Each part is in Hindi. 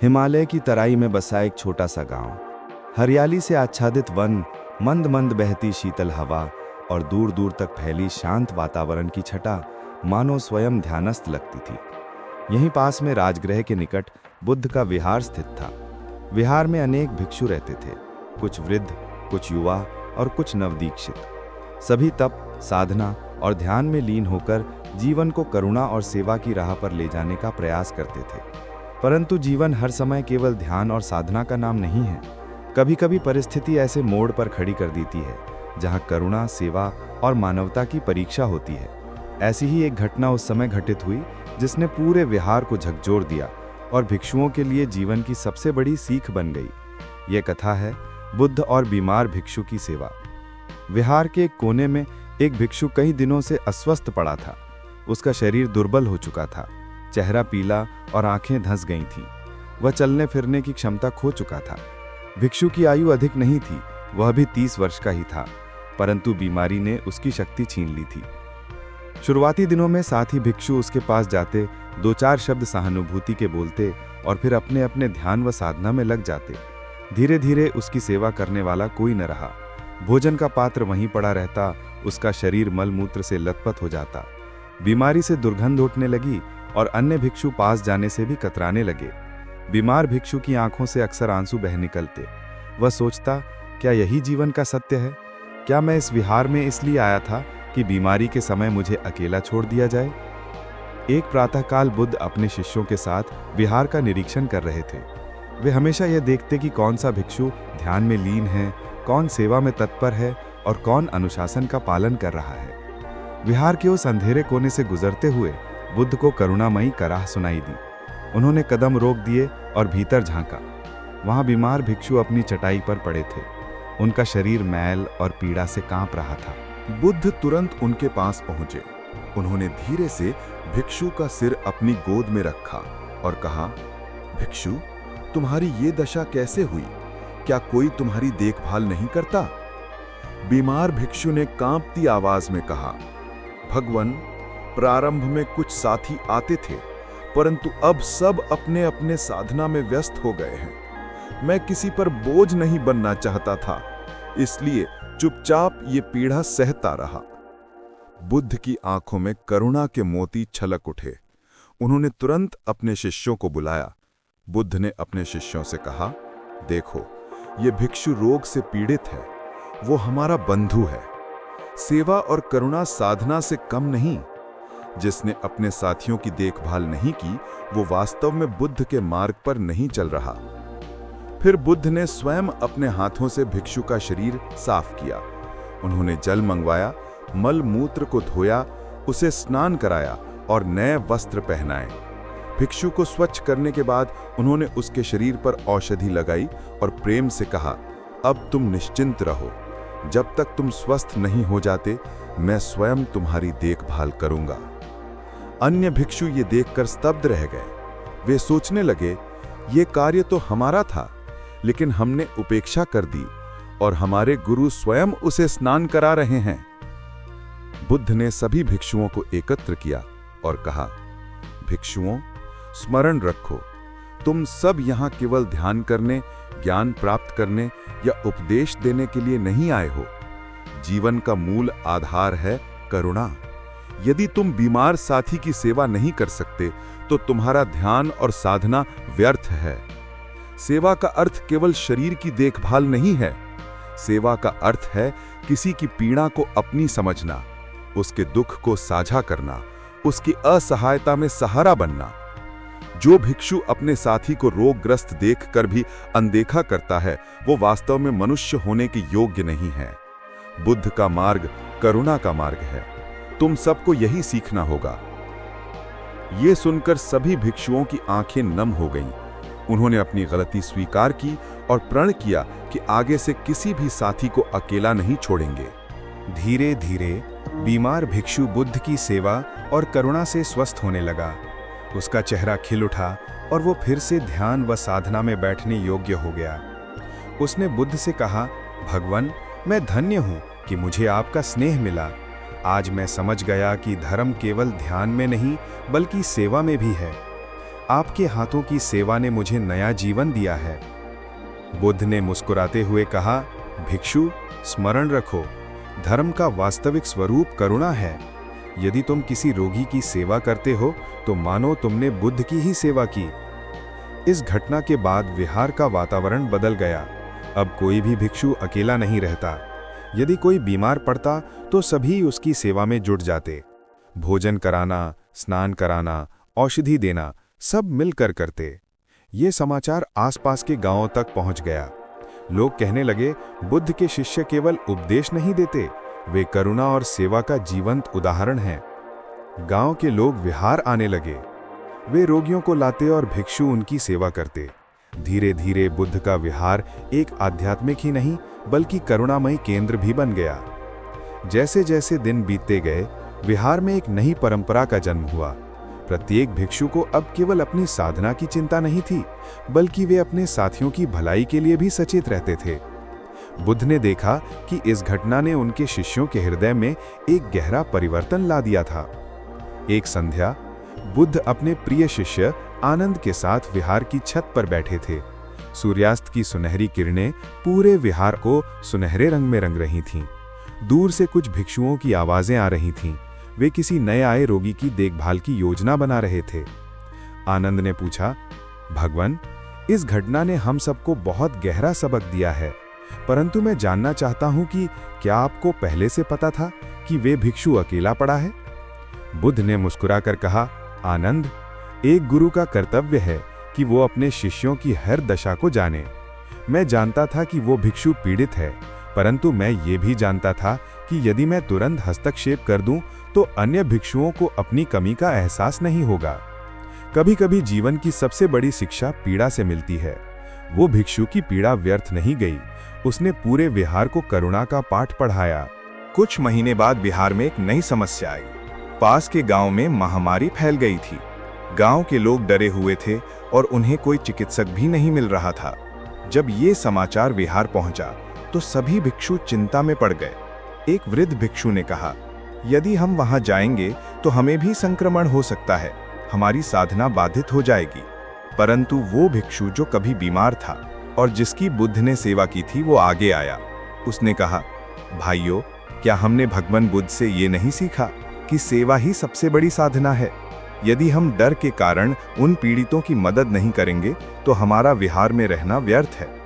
हिमालय की तराई में बसा एक छोटा सा गांव। हरियाली से आच्छादित वन, मंद मंद बहती शीतल हवा और दूर दूर तक फैली शांत वातावरण की छटा मानो स्वयं ध्यानस्थ लगती थी। यहीं पास में राजगृह के निकट बुद्ध का विहार स्थित था। विहार में अनेक भिक्षु रहते थे, कुछ वृद्ध, कुछ युवा और कुछ नवदीक्षित। सभी तप, साधना और ध्यान में लीन होकर जीवन को करुणा और सेवा की राह पर ले जाने का प्रयास करते थे। परंतु जीवन हर समय केवल ध्यान और साधना का नाम नहीं है। कभी कभी परिस्थिति ऐसे मोड़ पर खड़ी कर देती है जहां करुणा, सेवा और मानवता की परीक्षा होती है। ऐसी ही एक घटना उस समय घटित हुई जिसने पूरे विहार को झकझोर दिया और भिक्षुओं के लिए जीवन की सबसे बड़ी सीख बन गई। ये कथा है बुद्ध और बीमार भिक्षु की सेवा। विहार के एक कोने में एक भिक्षु कई दिनों से अस्वस्थ पड़ा था। उसका शरीर दुर्बल हो चुका था, चेहरा पीला और आंखें धंस गई थीं। वह चलने फिरने की क्षमता खो चुका था। भिक्षु की आयु अधिक नहीं थी, वह भी 30 वर्ष का ही था, परंतु बीमारी ने उसकी शक्ति छीन ली थी। शुरुआती दिनों में साथी भिक्षु उसके पास जाते, 2-4 शब्द सहानुभूति के बोलते और फिर अपने अपने ध्यान व साधना में लग जाते। धीरे धीरे उसकी सेवा करने वाला कोई न रहा। भोजन का पात्र वहीं पड़ा रहता, उसका शरीर मलमूत्र से लथपथ हो जाता। बीमारी से दुर्गंध उठने लगी और अन्य भिक्षु पास जाने से भी कतराने लगे। बीमार भिक्षु की आंखों से अक्सर आंसू बह निकलते। वह सोचता, क्या यही जीवन का सत्य है? क्या मैं इस विहार में इसलिए आया था कि बीमारी के समय मुझे अकेला छोड़ दिया जाए? एक प्रातःकाल बुद्ध अपने शिष्यों के साथ विहार का निरीक्षण कर रहे थे। वे हमेशा यह देखते कि कौन सा भिक्षु ध्यान में लीन है, कौन सेवा में तत्पर है और कौन अनुशासन का पालन कर रहा है। विहार के उस अंधेरे कोने से गुजरते हुए बुद्ध को करुणामयी कराह सुनाई दी। उन्होंने कदम रोक दिए और भीतर झांका। वहां बीमार भिक्षु अपनी चटाई पर पड़े थे। उनका शरीर मैल और पीड़ा से कांप रहा था। बुद्ध तुरंत उनके पास पहुंचे। उन्होंने धीरे से भिक्षु का सिर अपनी गोद में रखा और कहा, भिक्षु, तुम्हारी ये दशा कैसे हुई? क्या कोई तुम्हारी देखभाल नहीं करता? बीमार भिक्षु ने कांपती आवाज में कहा, भगवान, प्रारंभ में कुछ साथी आते थे, परंतु अब सब अपने अपने साधना में व्यस्त हो गए हैं। मैं किसी पर बोझ नहीं बनना चाहता था, इसलिए चुपचाप ये पीड़ा सहता रहा। बुद्ध की आंखों में करुणा के मोती छलक उठे। उन्होंने तुरंत अपने शिष्यों को बुलाया। बुद्ध ने अपने शिष्यों से कहा, देखो, ये भिक्षु रोग से पीड़ित है। वो हमारा बंधु है। सेवा और करुणा साधना से कम नहीं। जिसने अपने साथियों की देखभाल नहीं की, वो वास्तव में बुद्ध के मार्ग पर नहीं चल रहा। फिर बुद्ध ने स्वयं अपने हाथों से भिक्षु का शरीर साफ किया। उन्होंने जल मंगवाया, मल मूत्र को धोया, उसे स्नान कराया और नए वस्त्र पहनाए। भिक्षु को स्वच्छ करने के बाद उन्होंने उसके शरीर पर औषधि लगाई और प्रेम से कहा, अब तुम निश्चिंत रहो। जब तक तुम स्वस्थ नहीं हो जाते, मैं स्वयं तुम्हारी देखभाल करूंगा। अन्य भिक्षु ये देखकर स्तब्ध रह गए। वे सोचने लगे, ये कार्य तो हमारा था, लेकिन हमने उपेक्षा कर दी और हमारे गुरु स्वयं उसे स्नान करा रहे हैं। बुद्ध ने सभी भिक्षुओं को एकत्र किया और कहा, भिक्षुओं, स्मरण रखो, तुम सब यहाँ केवल ध्यान करने, ज्ञान प्राप्त करने या उपदेश देने के लिए नहीं आए हो। जीवन का मूल आधार है करुणा। यदि तुम बीमार साथी की सेवा नहीं कर सकते, तो तुम्हारा ध्यान और साधना व्यर्थ है। सेवा का अर्थ केवल शरीर की देखभाल नहीं है। सेवा का अर्थ है किसी की पीड़ा को अपनी समझना, उसके दुख को साझा करना, उसकी असहायता में सहारा बनना। जो भिक्षु अपने साथी को रोगग्रस्त देखकर भी अनदेखा करता है, वो वास्तव में मनुष्य होने के योग्य नहीं है। बुद्ध का मार्ग करुणा का मार्ग है। तुम सबको यही सीखना होगा। ये सुनकर सभी भिक्षुओं की आंखें नम हो गईं। उन्होंने अपनी गलती स्वीकार की और प्रण किया कि आगे से किसी भी साथी को अकेला नहीं छोड़ेंगे। धीरे धीरे बीमार भिक्षु बुद्ध की सेवा और करुणा से स्वस्थ होने लगा। उसका चेहरा खिल उठा और वो फिर से ध्यान व साधना में बैठने योग्य हो गया। उसने बुद्ध से कहा, भगवान, मैं धन्य हूँ कि मुझे आपका स्नेह मिला। आज मैं समझ गया कि धर्म केवल ध्यान में नहीं बल्कि सेवा में भी है। आपके हाथों की सेवा ने मुझे नया जीवन दिया है। बुद्ध ने मुस्कुराते हुए कहा, भिक्षु, स्मरण रखो, धर्म का वास्तविक स्वरूप करुणा है। यदि तुम किसी रोगी की सेवा करते हो तो मानो तुमने बुद्ध की ही सेवा की। इस घटना के बाद विहार का वातावरण बदल गया। अब कोई भी भिक्षु अकेला नहीं रहता। यदि कोई बीमार पड़ता तो सभी उसकी सेवा में जुट जाते। भोजन कराना, स्नान कराना, औषधि देना, सब मिलकर करते। ये समाचार आसपास के गांवों तक पहुंच गया। लोग कहने लगे, बुद्ध के शिष्य केवल उपदेश नहीं देते, वे करुणा और सेवा का जीवंत उदाहरण हैं। गांव के लोग विहार आने लगे। वे रोगियों को लाते और भिक्षु उनकी सेवा करते। धीरे धीरे बुद्ध का विहार एक आध्यात्मिक ही नहीं बल्कि करुणामयी केंद्र भी बन गया। जैसे जैसे दिन बीतते गए, विहार में एक नई परंपरा का जन्म हुआ। प्रत्येक भिक्षु को अब केवल अपनी साधना की चिंता नहीं थी, बल्कि वे अपने साथियों की भलाई के लिए भी सचेत रहते थे। बुद्ध ने देखा कि इस घटना ने उनके शिष्यों के हृदय में एक गहरा परिवर्तन ला दिया था। एक संध्या बुद्ध अपने प्रिय शिष्य आनंद के साथ विहार की छत पर बैठे थे। सूर्यास्त की सुनहरी किरणें पूरे विहार को सुनहरे रंग में रंग रही थीं। दूर से कुछ भिक्षुओं की आवाजें आ रही थीं। वे किसी नए आए रोगी की देखभाल की योजना बना रहे थे। आनंद ने पूछा, भगवान, इस घटना ने हम सबको बहुत गहरा सबक दिया है, परंतु मैं जानना चाहता हूं कि क्या आपको पहले से पता था कि वे भिक्षु अकेला पड़ा है? बुद्ध ने मुस्कुराकर कहा, आनंद, एक गुरु का कर्तव्य है कि वो अपने शिष्यों की हर दशा को जाने। मैं जानता था कि वो भिक्षु पीड़ित है, परंतु मैं ये भी जानता था कि यदि मैं तुरंत हस्तक्षेप कर दूं तो अन्य भिक्षुओं को अपनी कमी का एहसास नहीं होगा। कभी-कभी जीवन की सबसे बड़ी शिक्षा पीड़ा से मिलती है। वो भिक्षु की पीड़ा व्यर्थ नहीं गई, उसने पूरे विहार को करुणा का पाठ पढ़ाया। कुछ महीने बाद बिहार में एक नई समस्या आई। पास के गांव में महामारी फैल गई थी। गांव के लोग डरे हुए थे और उन्हें कोई चिकित्सक भी नहीं मिल रहा था। जब ये समाचार बिहार पहुंचा तो सभी भिक्षु चिंता में पड़ गए। एक वृद्ध भिक्षु ने कहा, यदि हम वहां जाएंगे तो हमें भी संक्रमण हो सकता है, हमारी साधना बाधित हो जाएगी। परंतु वो भिक्षु जो कभी बीमार था और जिसकी बुद्ध ने सेवा की थी, वो आगे आया। उसने कहा, भाइयों, क्या हमने भगवान बुद्ध से ये नहीं सीखा कि सेवा ही सबसे बड़ी साधना है? यदि हम डर के कारण उन पीड़ितों की मदद नहीं करेंगे तो हमारा विहार में रहना व्यर्थ है।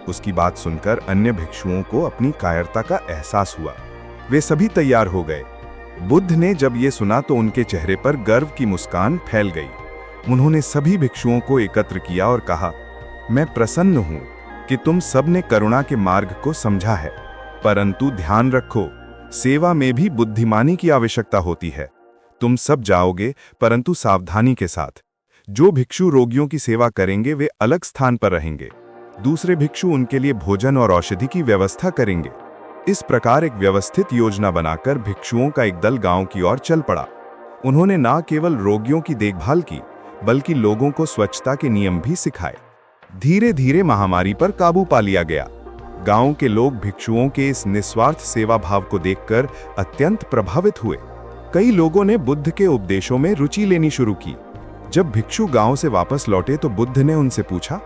उसकी बात सुनकर अन्य भिक्षुओं को अपनी कायरता का एहसास हुआ। वे सभी तैयार हो गए। बुद्ध ने जब ये सुना तो उनके चेहरे पर गर्व की मुस्कान फैल गई। उन्होंने सभी भिक्षुओं को एकत्र किया और कहा, मैं प्रसन्न हूं कि तुम सब ने करुणा के मार्ग को समझा है, परंतु ध्यान रखो, सेवा में भी बुद्धिमानी की आवश्यकता होती है। तुम सब जाओगे, परंतु सावधानी के साथ। जो भिक्षु रोगियों की सेवा करेंगे वे अलग स्थान पर रहेंगे। दूसरे भिक्षु उनके लिए भोजन और औषधि की व्यवस्था करेंगे। इस प्रकार एक व्यवस्थित योजना बनाकर भिक्षुओं का एक दल गांव की ओर चल पड़ा। उन्होंने न केवल रोगियों की देखभाल की, बल्कि लोगों को स्वच्छता के नियम भी सिखाए। धीरे धीरे महामारी पर काबू पा लिया गया। गांव के लोग भिक्षुओं के इस निस्वार्थ सेवा भाव को देखकर अत्यंत प्रभावित हुए। कई लोगों ने बुद्ध के उपदेशों में रुचि लेनी शुरू की। जब भिक्षु गांव से वापस लौटे तो बुद्ध ने उनसे पूछा,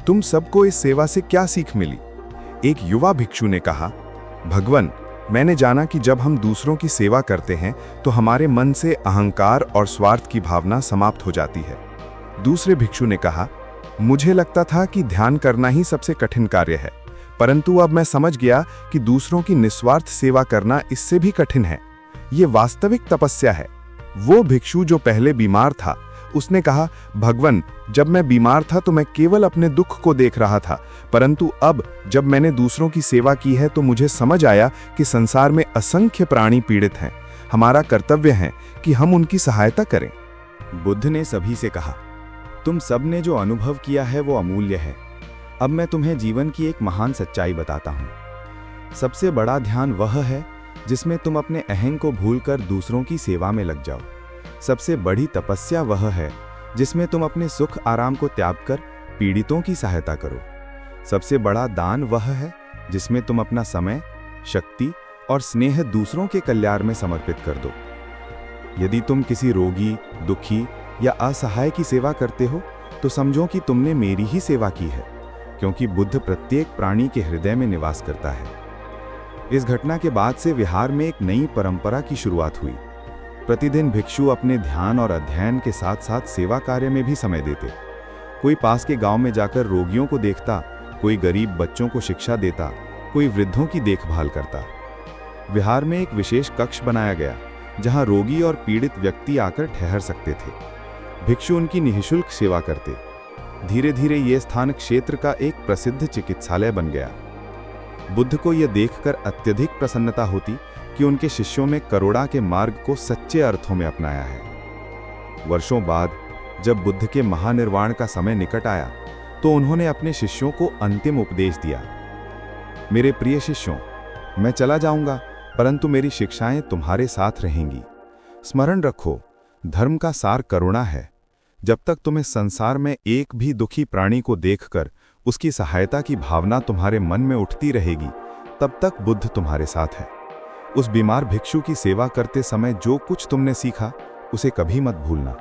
तुम सबको इस सेवा से क्या सीख मिली? एक युवा भिक्षु ने कहा, भगवान, मैंने जाना कि जब हम दूसरों की सेवा करते हैं तो हमारे मन से अहंकार और स्वार्थ की भावना समाप्त हो जाती है। दूसरे भिक्षु ने कहा, मुझे लगता था कि ध्यान करना ही सबसे कठिन कार्य है, परंतु अब मैं समझ गया कि दूसरों की निस्वार्थ सेवा करना इससे भी कठिन है। ये वास्तविक तपस्या है। वो भिक्षु जो पहले बीमार था, उसने कहा, भगवान, जब मैं बीमार था तो मैं केवल अपने दुख को देख रहा था, परंतु अब जब मैंने दूसरों की सेवा की है तो मुझे समझ आया कि संसार में असंख्य प्राणी पीड़ित हैं। हमारा कर्तव्य है कि हम उनकी सहायता करें। बुद्ध ने सभी से कहा, तुम सब ने जो अनुभव किया है वो अमूल्य है। अब मैं तुम्हें जीवन की एक महान सच्चाई बताता हूँ। सबसे बड़ा ध्यान वह है जिसमें तुम अपने अहंग को भूलकर दूसरों की सेवा में लग जाओ। सबसे बड़ी तपस्या वह है जिसमें तुम अपने सुख आराम को त्याग कर पीड़ितों की सहायता करो। सबसे बड़ा दान वह है जिसमें तुम अपना समय, शक्ति और स्नेह दूसरों के कल्याण में समर्पित कर दो। यदि तुम किसी रोगी, दुखी या असहाय की सेवा करते हो तो समझो कि तुमने मेरी ही सेवा की है, क्योंकि बुद्ध प्रत्येक प्राणी के हृदय में निवास करता है। इस घटना के बाद से विहार में एक नई परंपरा की शुरुआत हुई। प्रतिदिन भिक्षु अपने ध्यान और अध्ययन के साथ साथ सेवा कार्य में भी समय देते। कोई पास के गांव में जाकर रोगियों को देखता, कोई गरीब बच्चों को शिक्षा देता, कोई वृद्धों की देखभाल करता। विहार में एक विशेष कक्ष बनाया गया जहां रोगी और पीड़ित व्यक्ति आकर ठहर सकते थे। भिक्षु उनकी निःशुल्क सेवा करते। धीरे धीरे ये स्थान क्षेत्र का एक प्रसिद्ध चिकित्सालय बन गया। बुद्ध को यह देखकर अत्यधिक प्रसन्नता होती कि उनके शिष्यों में करुणा के मार्ग को सच्चे अर्थों में अपनाया है। वर्षों बाद जब बुद्ध के महानिर्वाण का समय निकट आया तो उन्होंने अपने शिष्यों को अंतिम उपदेश दिया। मेरे प्रिय शिष्यों, मैं चला जाऊंगा, परंतु मेरी शिक्षाएं तुम्हारे साथ रहेंगी। स्मरण रखो, धर्म का सार करुणा है। जब तक तुम्हें संसार में एक भी दुखी प्राणी को देखकर उसकी सहायता की भावना तुम्हारे मन में उठती रहेगी, तब तक बुद्ध तुम्हारे साथ है। उस बीमार भिक्षु की सेवा करते समय जो कुछ तुमने सीखा, उसे कभी मत भूलना।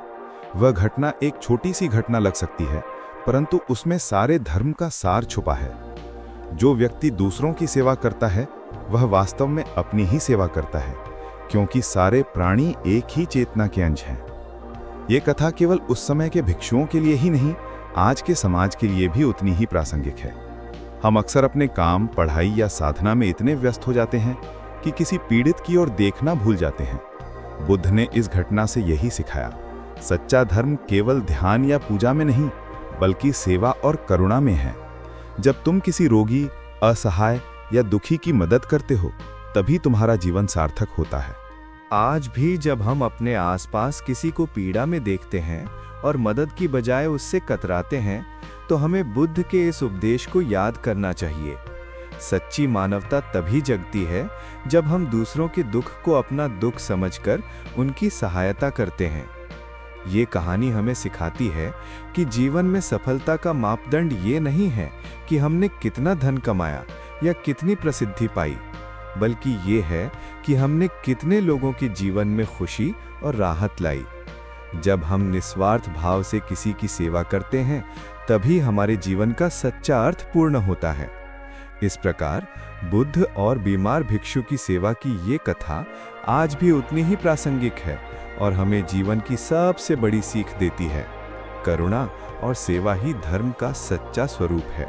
वह घटना एक छोटी सी घटना लग सकती है, परंतु उसमें सारे धर्म का सार छुपा है। जो व्यक्ति दूसरों की सेवा करता है, वह वास्तव में अपनी ही सेवा करता है, क्योंकि सारे प्राणी एक ही चेतना के अंश हैं। ये कथा केवल उस समय के भिक्षुओं के लिए ही नहीं, आज के समाज के लिए भी उतनी ही प्रासंगिक है। हम अक्सर अपने काम, पढ़ाई या साधना में इतने व्यस्त हो जाते हैं कि किसी पीड़ित की ओर देखना भूल जाते हैं। बुद्ध ने इस घटना से यही सिखाया। सच्चा धर्म केवल ध्यान या पूजा में नहीं, बल्कि सेवा और करुणा में है। जब तुम किसी रोगी, असहाय या दुखी की मदद करते हो, तभी तुम्हारा जीवन सार्थक होता है। आज भी जब हम अपने आसपास किसी को पीड़ा में देखते हैं और मदद की बजाय उससे कतराते हैं, तो हमें बुद्ध के इस उपदेश को याद करना चाहिए। सच्ची मानवता तभी जगती है जब हम दूसरों के दुख को अपना दुख समझकर उनकी सहायता करते हैं। ये कहानी हमें सिखाती है कि जीवन में सफलता का मापदंड ये नहीं है कि हमने कितना धन कमाया या कितनी प्रसिद्धि पाई, बल्कि ये है कि हमने कितने लोगों के जीवन में खुशी और राहत लाई। जब हम निस्वार्थ भाव से किसी की सेवा करते हैं, तभी हमारे जीवन का सच्चा अर्थ पूर्ण होता है। इस प्रकार बुद्ध और बीमार भिक्षु की सेवा की ये कथा आज भी उतनी ही प्रासंगिक है और हमें जीवन की सबसे बड़ी सीख देती है। करुणा और सेवा ही धर्म का सच्चा स्वरूप है।